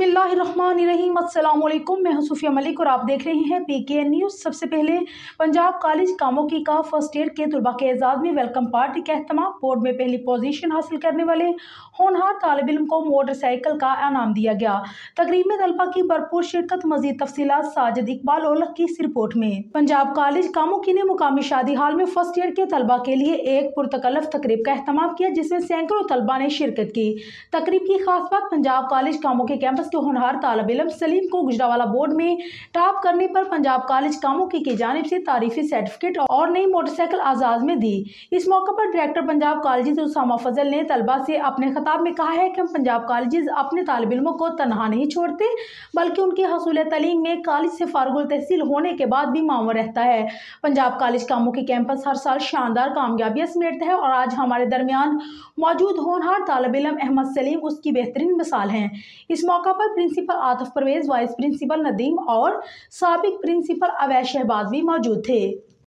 बिस्मिल्लाहिर्रहमानिर्रहीम। अस्सलाम वालेकुम। मैं हूं सूफिया मलिक और आप देख रहे हैं PKN न्यूज़। सबसे पहले पंजाब कॉलेज कामोकी का फर्स्ट ईयर के तलबा के एजाज़ में वेलकम पार्टी का अहतमाम। बोर्ड में पहली पोजीशन हासिल करने वाले होनहार तालिब इल्म को मोटरसाइकिल का इनाम दिया गया। तकरीब में तलबा की भरपूर शिरकत। मजीद तफसीलात साजिद इकबाल ओलख की इस रिपोर्ट में। पंजाब कॉलेज कामोकी ने मुकामी शादी हाल में फर्स्ट ईयर के तलबा के लिए एक पुरतकल्लफ तकरीब का अहतमाम किया, जिसमें सैकड़ों तलबा ने शिरकत की। तकरीब की खास बात पंजाब कॉलेज कामोकी कैंपस के होनहार तालिब इल्म सलीम को गुजरावाला बोर्ड में टॉप करने पर पंजाब कॉलेज कामोकी की जानिब से तारीफी सर्टिफिकेट और नई मोटरसाइकिल आजाद में दी। इस मौके पर डायरेक्टर पंजाब कॉलेज उसामा फजल ने तलबा से अपने खिताब में कहा है कि हम पंजाब कॉलेज अपने तालिब इल्मों को तनहा नहीं छोड़ते, बल्कि उनकी हसूल तलीम में कॉलेज से फारुगुल तहसील होने के बाद भी मामूर रहता है। पंजाब कॉलेज कामोकी कैंपस हर साल शानदार कामयाबियां समेटता है और आज हमारे दरमियान मौजूद होनहार तालिब इल्म अहमद सलीम उसकी बेहतरीन मिसाल हैं। इस मौका पर principal Atif Parvez, vice principal Nadeem और साबिक प्रिंसिपल अवैध शहबाज भी मौजूद थे।